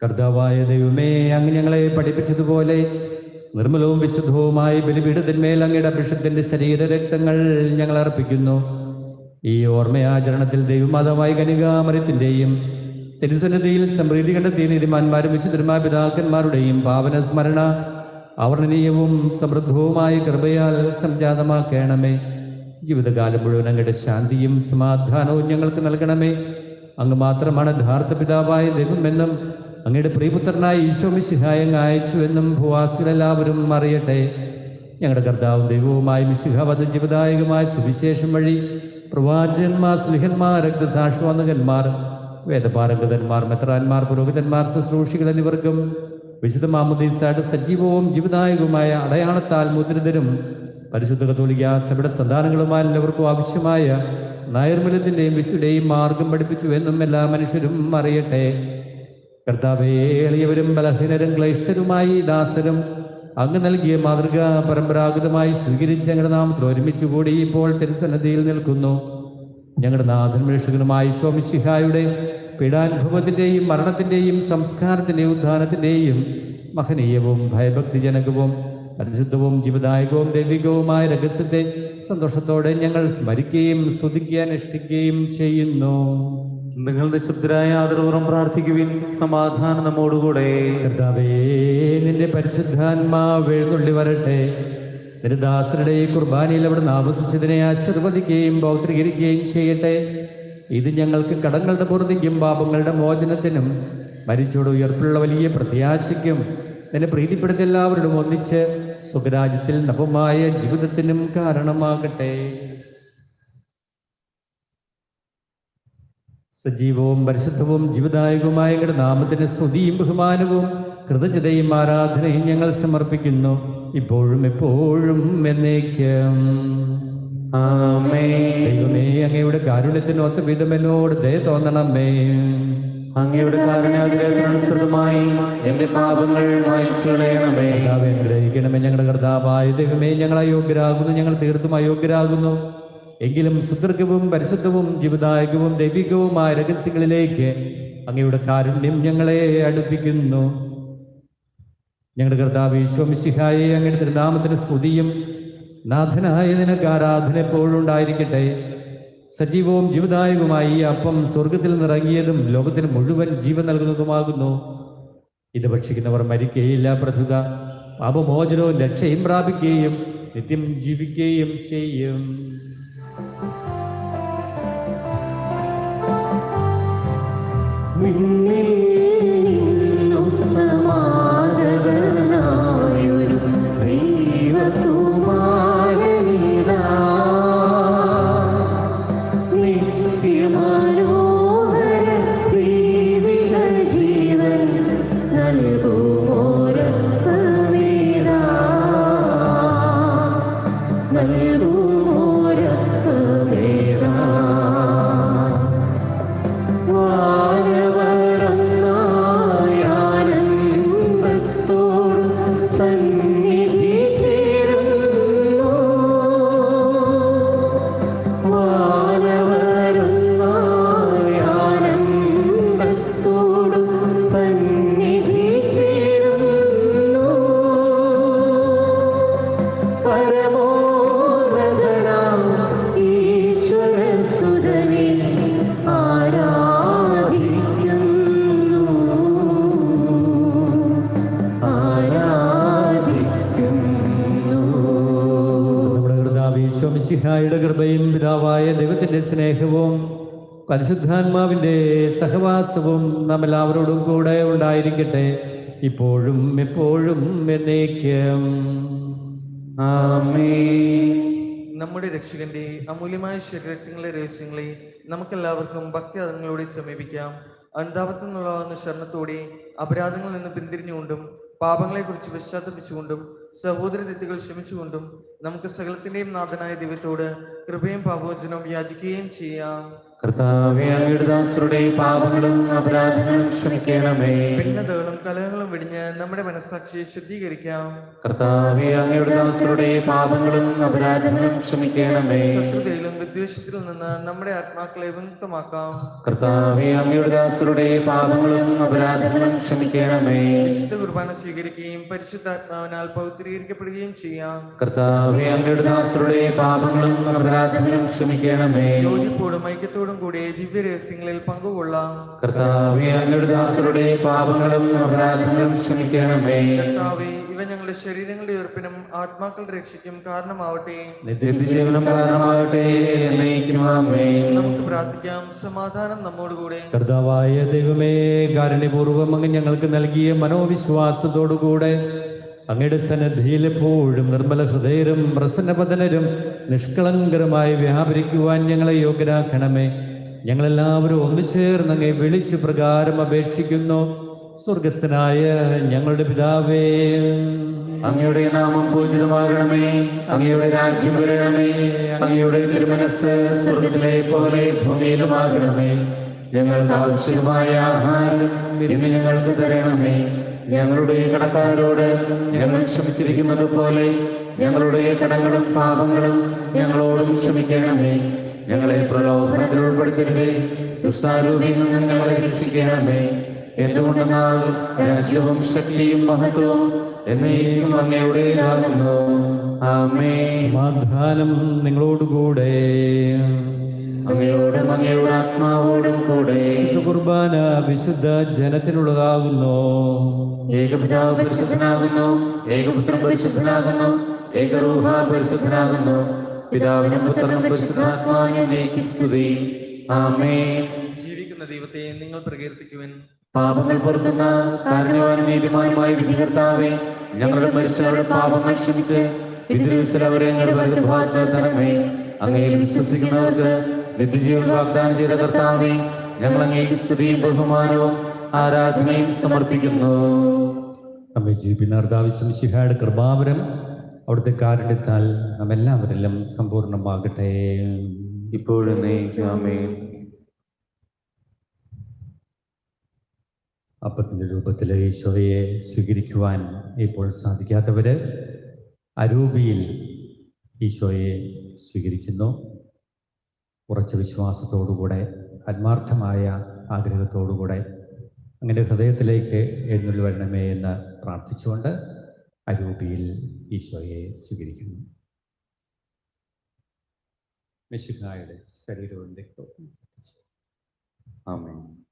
കർത്താവായ ദൈവമേ, അങ്ങ് ഞങ്ങളെ പഠിപ്പിച്ചതുപോലെ നിർമ്മലവും വിശുദ്ധവുമായി ബലിപീഠത്തിന്മേൽ അങ്ങയുടെ അഭിഷേകത്തിന്റെ ശരീരരക്തങ്ങൾ ഞങ്ങൾ അർപ്പിക്കുന്നു. ഈ ഓർമ്മയാചരണത്തിൽ ദൈവമാതാവായ കന്യകാമറിയത്തിന്റെയും തിരുസന്നിധിയിൽ സമൃദ്ധി കണ്ടെത്തിയ നീതിമാന്മാരും വിശുദ്ധരുമായ പിതാക്കന്മാരുടെയും പാവന സ്മരണ അവർണനീയവും സമൃദ്ധവുമായ കൃപയാൽ സംജാതമാക്കണമേ. ജീവിതകാലം മുഴുവൻ അങ്ങയുടെ ശാന്തിയും സമാധാനവും ഞങ്ങൾക്ക് നൽകണമേ. അങ്ങ് മാത്രമാണ് യഥാർത്ഥ പിതാവായ ദൈവമെന്നും അങ്ങയുടെ പ്രിയപുത്രനായ ഈശോ മിശിഹായെ അങ്ങ് അയച്ചുവെന്നും ഭൂവാസികളെല്ലാവരും അറിയട്ടെ. ഞങ്ങളുടെ കർത്താവും ദൈവവുമായ മിശിഹ വധ ജീവദായകമായ സുവിശേഷം വഴി പ്രവാചകന്മാർ, സ്ലിഹന്മാർ, രക്തസാക്ഷിവാദകന്മാർ, വേദപാരംഗതന്മാർ, മെത്രാന്മാർ, പുരോഹിതന്മാർ, ശുശ്രൂഷികൾ എന്നിവർക്കും വിശുദ്ധ മാമോദീസയുടെ സജീവവും ജീവദായകവുമായ അടയാളത്താൽ മുദ്രിതരും പരിശുദ്ധ കത്തോലിക്ക സഭയുടെ സന്താനങ്ങളുമായ എല്ലാവർക്കും ആവശ്യമായ നൈർമല്യത്തിൻ്റെയും വിശുദ്ധയുടെയും മാർഗം പഠിപ്പിച്ചു എന്നും എല്ലാ മനുഷ്യരും അറിയട്ടെ. കർത്താവേ, എളിയവരും ബലഹീനരും ക്ലൈസ്തരുമായി ദാസരും അങ്ങ് നൽകിയ മാതൃക പരമ്പരാഗതമായി സ്വീകരിച്ച് ഞങ്ങളുടെ നാമത്തിൽ ഒരുമിച്ച് കൂടി ഇപ്പോൾ തിരുസന്നിധിയിൽ നിൽക്കുന്നു. ഞങ്ങളുടെ നാഥൻ രക്ഷകനുമായ ഈശോ മിശിഹായുടെ പീഡാനുഭവത്തിൻ്റെയും മരണത്തിൻ്റെയും സംസ്കാരത്തിൻ്റെയും ഉദ്ധാനത്തിൻ്റെയും മഹനീയവും ഭയഭക്തിജനകവും പരിശുദ്ധവും ജീവദായകവും ദൈവികവുമായ രഹസ്യത്തെ സന്തോഷത്തോടെ ഞങ്ങൾ സ്മരിക്കുകയും സ്തുതിക്കുകയും അനുഷ്ഠിക്കുകയും ചെയ്യുന്നു. നിങ്ങൾ നിശബ്ദരായ ആദരപൂർവ്വം പ്രാർത്ഥിക്കുവിൻ. സമാധാനം നമ്മോടുകൂടെ. കർത്താവേ, നിന്റെ പരിശുദ്ധാത്മാവ് എഴുന്നള്ളി വരട്ടെ. നിന്റെ ദാസരുടെ ഈ കുർബാനയിൽ അവിടെ ആവസിച്ചതിനെ ആശീർവദിക്കുകയും പൗത്രീകരിക്കുകയും ചെയ്യട്ടെ. ഇത് ഞങ്ങൾക്ക് കടങ്ങളുടെ പൂർത്തിക്കും പാപങ്ങളുടെ മോചനത്തിനും മരിച്ചോട് ഉയർപ്പുള്ള വലിയ പ്രത്യാശയ്ക്കും നിന്നെ പ്രീതിപ്പെടുത്തി എല്ലാവരോടും ഒന്നിച്ച് സുഖരാജ്യത്തിൽ നവമായ ജീവിതത്തിനും കാരണമാകട്ടെ. സജീവവും പരിശുദ്ധവും ജീവദായകവുമായ ഞങ്ങളുടെ നാമത്തിന് സ്തുതിയും ബഹുമാനവും കൃതജ്ഞതയും ആരാധനയും ഞങ്ങൾ സമർപ്പിക്കുന്നു, ഇപ്പോഴും എപ്പോഴും എന്നേക്കും. ആമേൻ. ദൈവമേ, അങ്ങയുടെ കാരുണ്യത്തിനൊത്ത വിധം എന്നോട് ദയ തോന്നണമേ. അങ്ങയുടെ കാരുണ്യാഗ്രഹത്തിനനുസൃതമായി എന്റെ പാപങ്ങൾ മായ്ച്ചു കളയണമേ. കർത്താവേ, അനുഗ്രഹിക്കണമേ. ഞങ്ങളുടെ കർത്താവായ ദൈവമേ, ഞങ്ങൾ അയോഗ്യരാകുന്നു, ഞങ്ങൾ തീർത്തും അയോഗ്യരാകുന്നു. എങ്കിലും സുദീർഘവും പരിശുദ്ധവും ജീവദായകവും ദൈവികവുമായ രഹസ്യങ്ങളിലേക്ക് അങ്ങയുടെ കാരുണ്യം ഞങ്ങളെ അടുപ്പിക്കുന്നു. ഞങ്ങളുടെ കർത്താവ് ഈശോ മിശിഹായെ, അങ്ങയുടെ തിരുനാമത്തിന് സ്തുതിയും നാഥനായ നിനക്ക് ആരാധന എപ്പോഴും ഉണ്ടായിരിക്കട്ടെ. സജീവവും ജീവദായകവുമായി ഈ അപ്പം സ്വർഗത്തിൽ നിന്നിറങ്ങിയതും ലോകത്തിന് മുഴുവൻ ജീവൻ നൽകുന്നതുമാകുന്നു. ഇത് ഭക്ഷിക്കുന്നവർ മരിക്കുകയില്ല, പ്രതുത പാപമോചനവും രക്ഷയും പ്രാപിക്കുകയും നിത്യം ജീവിക്കുകയും ചെയ്യും. നിന്നിൽ നിന്നു സമാഗതനായൊരു ദൈവകുമാരനിതാ, നിത്യമനോഹര ദൈവിക ജീവൻ നൽകുമോരപ്പമേതാ, നൽകുമോരപ്പമേതാ. വാനവരന്നായാനന്ദത്തോടു സന്നിധി ചേരുന്നു, വാനവരന്നായാനന്ദത്തോടു സന്നിധി ചേരുന്നു. പരമോന്നതനാം ഈശ്വരസുതനെ ആരാധിക്കുന്നു, ആരാധിക്കുന്നു. നമ്മുടെ കർത്താവ് ഈശോ മിശിഹായുടെ കൃപയും പിതാവായ ദൈവത്തിന്റെ സ്നേഹവും പരിശുദ്ധാത്മാവിന്റെ സഹവാസവും നാം എല്ലാവരോടും കൂടെ ഉണ്ടായിരിക്കട്ടെ, ഇപ്പോഴും എപ്പോഴും എന്നേക്കും. ആമേൻ. നമ്മുടെ രക്ഷകന്റെ അമൂല്യമായ ശരീരത്തിലെ രഹസ്യങ്ങളെ നമുക്കെല്ലാവർക്കും ഭക്തിയാദങ്ങളോടെ സമീപിക്കാം. അനുതാപത്തിൽ നിന്നുള്ളാവുന്ന ശരണത്തോടെ അപരാധങ്ങളിൽ നിന്ന് പിന്തിരിഞ്ഞുകൊണ്ടും പാപങ്ങളെക്കുറിച്ച് പശ്ചാത്തപിച്ചുകൊണ്ടും സഹോദര തെറ്റുകൾ ക്ഷമിച്ചുകൊണ്ടും നമുക്ക് സകലത്തിന്റെയും നാഥനായ ദൈവത്തോട് കൃപയും പാപോചനവും യാചിക്കുകയും ചെയ്യാം. കർത്താവേ, അങ്ങയുടെ ദാസരുടെ പാപങ്ങളും അപരാധങ്ങളും ക്ഷമിക്കണമേ. ഭിന്നതകളും കലഹങ്ങളും വെടിഞ്ഞ് നമ്മുടെ മനസ്സാക്ഷിയെ ശുദ്ധീകരിക്കാം. കർത്താവേ, അങ്ങയുടെ ദാസരുടെ പാപങ്ങളും അപരാധങ്ങളും ക്ഷമിക്കണമേ. ശത്രുതയിലും വിദ്വേഷത്തിൽ നിന്ന് നമ്മുടെ ആത്മാക്കളെ വിമുക്തമാക്കാം. കർത്താവേ, അങ്ങയുടെ ദാസരുടെ പാപങ്ങളും അപരാധങ്ങളും ക്ഷമിക്കണമേ. വിശുദ്ധ കുർബാന സ്വീകരിക്കുകയും പരിശുദ്ധാത്മാവിനാൽ പൗത്രീകരിക്കപ്പെടുകയും ചെയ്യാം. കർത്താവേ, അങ്ങയുടെ ദാസരുടെ പാപങ്ങളും അപരാധങ്ങളും ക്ഷമിക്കണമേ. യോജിപ്പോടും ഐക്യത്തോടും കൂടി ദിവ്യരഹസ്യങ്ങളിൽ പങ്കുകൊള്ളാം. കർത്താവേ, അങ്ങയുടെ ദാസരുടെ പാപങ്ങളും അപരാധങ്ങളും ക്ഷമിക്കണമേ. കർത്താവേ, ഇവ ഞങ്ങളുടെ ശരീരങ്ങളുടെ ഉയർപ്പിനും ആത്മാക്കളുടെ രക്ഷയ്ക്കും കാരണമാവട്ടെ. നിത്യജീവനം കാരണമാകട്ടെ. എന്നേക്കും ആമേൻ. നമുക്ക് പ്രാർത്ഥിക്കാം. സമാധാനം നമ്മോടുകൂടെ. കർത്താവായ ദൈവമേ, കാരുണ്യപൂർവ്വം അങ്ങ് ഞങ്ങൾക്ക് നൽകിയ മനോവിശ്വാസത്തോടുകൂടെ അങ്ങയുടെ സന്നിധിയിൽ എപ്പോഴും നിർമ്മല ഹൃദയരും പ്രസന്നപതനരും നിഷ്കളങ്കരമായി വ്യാപരിക്കുവാൻ ഞങ്ങളെ യോഗ്യരാക്കണമേ. ഞങ്ങളെല്ലാവരും ഒന്നുചേർന്ന് അങ്ങേ വിളിച്ചു പ്രകാരം അപേക്ഷിക്കുന്നു. സ്വർഗസ്ഥനായ ഞങ്ങളുടെ പിതാവേ, അങ്ങയുടെ നാമം പൂജിതമാകണമേ. അങ്ങയുടെ രാജ്യം വരണമേ. അങ്ങയുടെ തിരുമനസ് സ്വർഗത്തിലെ പോലെ ഭൂമിയിലുമാകണമേ. ഞങ്ങൾക്ക് ആവശ്യമായ ആഹാരം ഇന്ന് ഞങ്ങൾക്ക് തരണമേ. ഞങ്ങളുടെ കടക്കാരോട് ഞങ്ങൾ ക്ഷമിച്ചിരിക്കുന്നത് പോലെ ഞങ്ങളുടെ കടങ്ങളും പാപങ്ങളും ഞങ്ങളോടും ക്ഷമിക്കണമേ. ഞങ്ങളെ പ്രലോഭനത്തിൽ ഉൾപ്പെടുത്തരുതേ. ദുഷ്ടാരൂപിയിൽ നിന്ന് ഞങ്ങളെ രക്ഷിക്കണമേ. എന്തുകൊണ്ടെന്നാൽ രാജ്യവും ശക്തിയും മഹത്വവും എന്നേക്കും അങ്ങയുടേതാകുന്നു. ആമേൻ. സമാധാനം നിങ്ങളോടുകൂടെ. അങ്ങയോടും അങ്ങയുടെ ആത്മാവോടും കൂടെ. കുർബാന വിശുദ്ധ ജനത്തിനുള്ളതാകുന്നു. ഏകപിതാവ് പരിശുദ്ധനാകുന്നു. ഏകപുത്രൻ പരിശുദ്ധനാകുന്നു. ഏകരൂഹ പരിശുദ്ധനാകുന്നു. പിതാവിനും പുത്രനും പരിശുദ്ധാത്മാവിനും സ്തുതി. ആമേൻ. ജീവിക്കുന്ന ദൈവത്തെ നിങ്ങൾ പ്രകീർത്തിക്കുവിൻ. പാപങ്ങൾ പൊറുക്കുന്ന കാരുണ്യവാനും നീതിമാനുമായ വിധികർത്താവേ, ഞങ്ങളുടെ മരിച്ചവരുടെ പാപങ്ങൾ ക്ഷമിച്ച് വിധി ദിവസം അവരെ ഞങ്ങളുടെ വലതുഭാഗത്ത് നിർത്തണമേ. അങ്ങയിൽ വിശ്വസിക്കുന്നവർക്ക് നിത്യജീവൻ വാഗ്ദാനം ചെയ്ത കർത്താവേ, ഞങ്ങൾ അങ്ങേക്ക് സ്തുതിയും ബഹുമാനവും ആരാധനയും സമർപ്പിക്കുന്നു. നമ്മെ ജീവിക്കുന്ന കർത്താവിശ്വസിഹായുടെ കൃപാവരം അവിടുത്തെ കാരുണ്യത്താൽ നമ്മെല്ലാവരിലും സമ്പൂർണ്ണമാകട്ടെ. ഇപ്പോഴും എന്നേക്കും ആമേൻ. അപ്പത്തിൻ്റെ രൂപത്തിൽ ഈശോയെ സ്വീകരിക്കുവാൻ ഇപ്പോൾ സാധിക്കാത്തവര് അരൂപിയിൽ ഈശോയെ സ്വീകരിക്കുന്നു. ഉറച്ച വിശ്വാസത്തോടുകൂടെ ആത്മാർത്ഥമായ ആഗ്രഹത്തോടുകൂടെ അങ്ങനെ ഹൃദയത്തിലേക്ക് എഴുന്നള്ളി വരണമേ എന്ന് പ്രാർത്ഥിച്ചുകൊണ്ട് അരൂപിയിൽ ഈശോയെ സ്വീകരിക്കുന്നു. മിശിഹായുടെ ശരീരവും രക്തവും. ആമേൻ.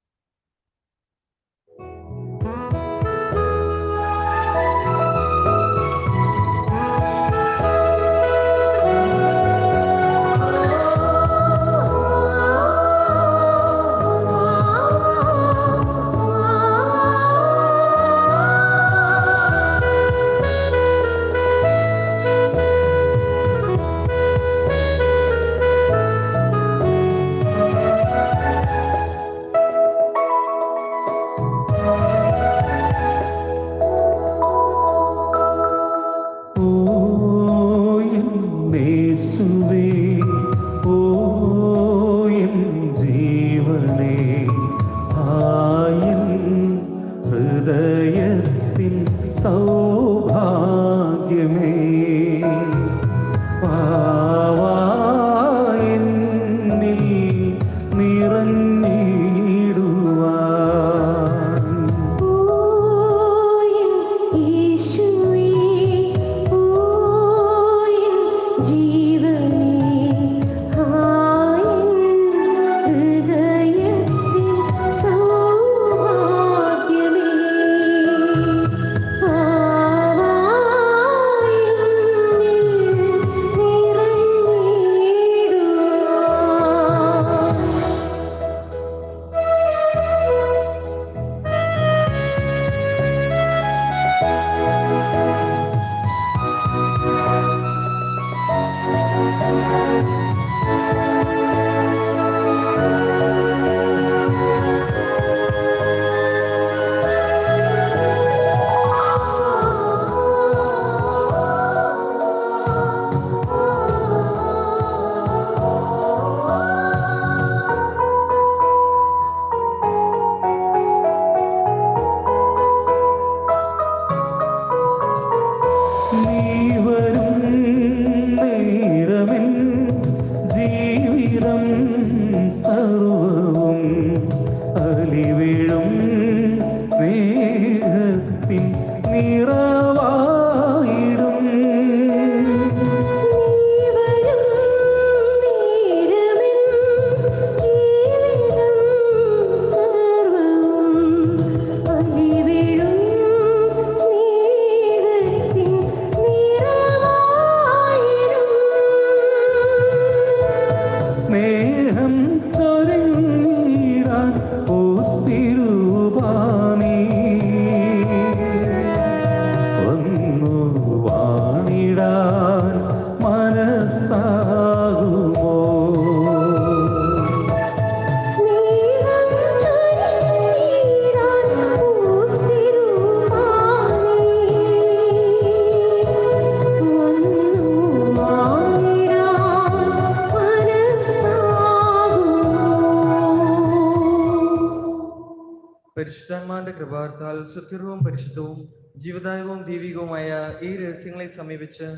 തമ്പുരാന്റെ കൃപാർത്താൽ സുസ്ഥിരവും പരിശുദ്ധവും ജീവദായകവും ദൈവികവുമായ ഈ രഹസ്യങ്ങളെ സമീപിച്ച്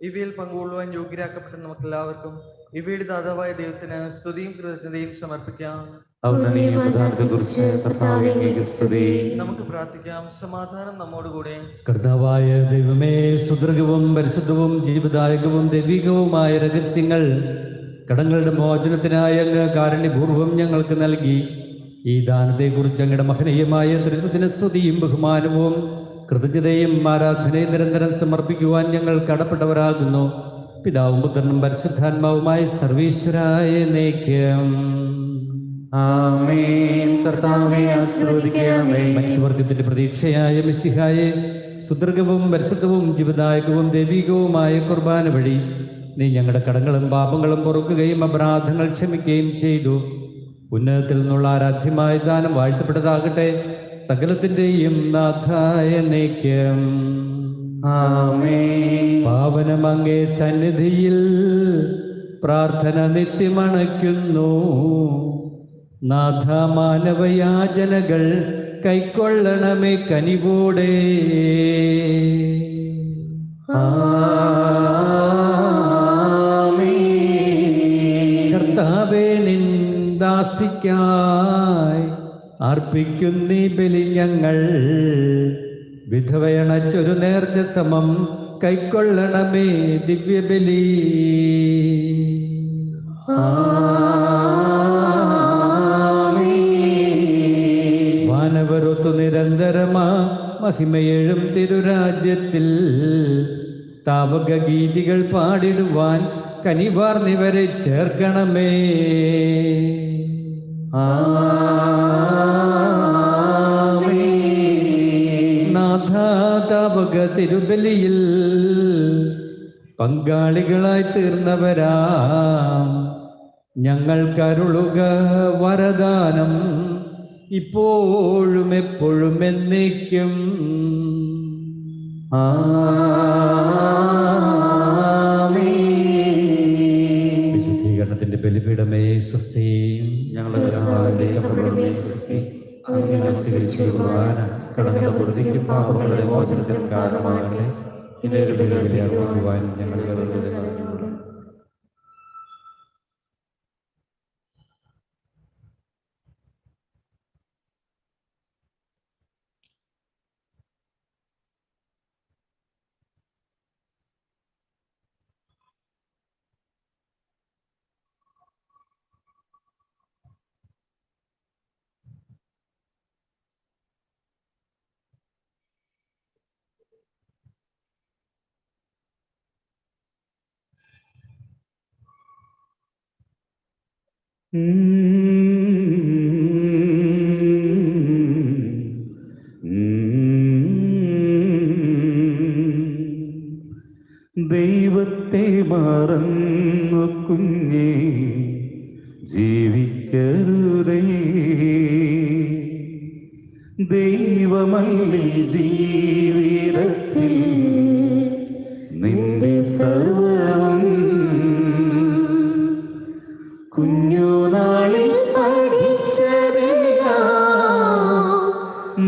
ഇവയിൽ പങ്കുകൊള്ളുവാൻ യോഗ്യരാക്കപ്പെട്ട നമുക്കെല്ലാവർക്കും ഇവയുടെ ദാതാവായ ദൈവത്തിന് സ്തുതിയും കൃതജ്ഞതയും സമർപ്പിക്കാം. കുറിച്ച് നമുക്ക് പ്രാർത്ഥിക്കാം. സമാധാനം നമ്മോടുകൂടെ. കർത്താവായ ദൈവമേ, സുദൃഢവും പരിശുദ്ധവും ജീവദായകവും ദൈവികവുമായ രഹസ്യങ്ങൾ കടങ്ങളുടെ മോചനത്തിനായി അങ്ങ് കാരുണ്യപൂർവ്വം ഞങ്ങൾക്ക് നൽകി. ഈ ദാനത്തെക്കുറിച്ച് അങ്ങയുടെ മഹനീയമായ ത്രിത്വത്തിന് സ്തുതിയും ബഹുമാനവും കൃതജ്ഞതയും ആരാധനയും നിരന്തരം സമർപ്പിക്കുവാൻ ഞങ്ങൾ കടപ്പെട്ടവരാകുന്നു. പിതാവും പുത്രനും പരിശുദ്ധാത്മാവുമായി സർവീശ്വരായ എന്നേക്കും. ആമേൻ. കർത്താവേ ആശീർവദിക്കണമേ. മനുഷ്യവർഗത്തിന്റെ പ്രതീക്ഷയായ മിശിഹായെ സുദീർഘവും പരിശുദ്ധവും ജീവദായകവും ദൈവികവുമായ കുർബാന വഴി നീ ഞങ്ങളുടെ കടങ്ങളും പാപങ്ങളും പൊറുക്കുകയും അപരാധങ്ങൾ ക്ഷമിക്കുകയും ചെയ്തു. ഉന്നതത്തിൽ നിന്നുള്ള ആരാധ്യമായ ദാനം വാഴ്ത്തപ്പെട്ടതാകട്ടെ. സകലത്തിന്റെയും നാഥായ എന്നേക്കും. ആമേൻ. പാവനമങ്ങേ സന്നിധിയിൽ പ്രാർത്ഥന നിത്യമണയ്ക്കുന്നു. നാഥ, മാനവയാചനകൾ കൈക്കൊള്ളണമേ കനിവോടെ. കർത്താവേ, നിന്ദാസിക്കായി അർപ്പിക്കുന്നീ ബലി ഞങ്ങൾ വിധവയണച്ചൊരു നേർച്ച സമം കൈക്കൊള്ളണമേ ദിവ്യബലി. വാനവരൊത്തു നിരന്തരമാ മഹിമയെഴും തിരുരാജ്യത്തിൽ താവക ഗീതികൾ പാടിടുവാൻ കനിവാർന്നിവരെ ചേർക്കണമേ. നാഥ, താവക തിരുബലിയിൽ പങ്കാളികളായി തീർന്നവരാം ഞങ്ങൾക്കരുളുക വരദാനം, ഇപ്പോഴും എപ്പോഴും എന്നേക്കും. വിശുദ്ധീകരണത്തിന്റെ ബലിപീഠമേ സ്വസ്തി. ഞങ്ങളുടെ കടങ്ങളുടെ പ്രതിക്കും പാപങ്ങളുടെ മോചനത്തിനും കാരണമാകട്ടെ. ഇന്നൊരു ബലിയാകുവാൻ ഞങ്ങൾ ദൈവത്തെ മറന്നു കുഞ്ഞേ ജീവിക്കരുതേ. ദൈവമല്ലേ ജീവിതത്തിൽ നിന്റെ സർവം. കുഞ്ഞുനാളിൽ പഠിച്ചതെല്ലാം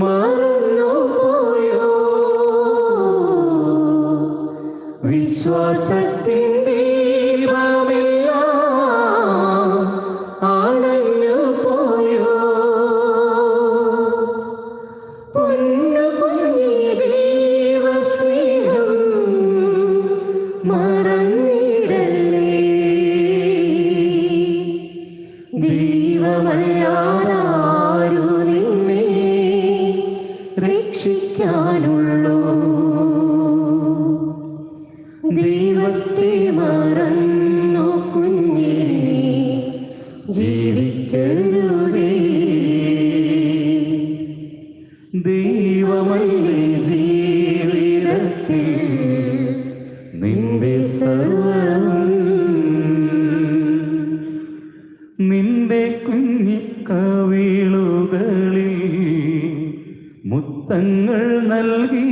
മറന്നുപോയോ? വിശ്വാസത്തിൻ ദീപമെല്ലാം അണഞ്ഞു പോയോ? പൊന്നു കുഞ്ഞി ദൈവസ്നേഹം മറന്നിടല്ലേ. ദൈവമല്ലാതാരു നിന്നെ രക്ഷിക്കാനുള്ളൂ. ദൈവത്തെ മറന്നു കുഞ്ഞേ ജീവിക്കരുതേ. ദൈവമല്ലേ ജീവിതത്തിൽ നിന്റെ സർവം. നിന്റെ കുഞ്ഞിക്കവിളുകളിൽ മുത്തങ്ങൾ നൽകി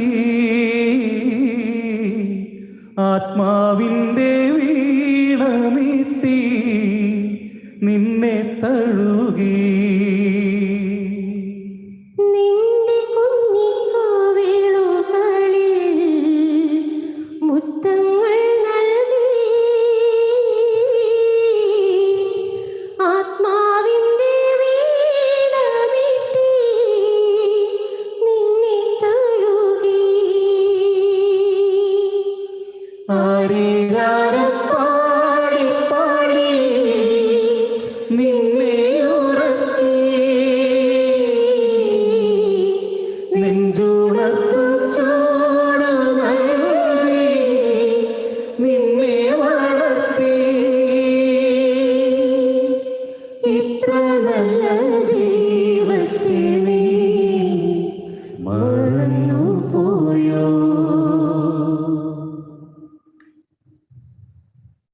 ആത്മാവിൻ്റെ വീണമീട്ടി നിന്നെ തഴുകി. നിന്റെ നല്ല ദൈവം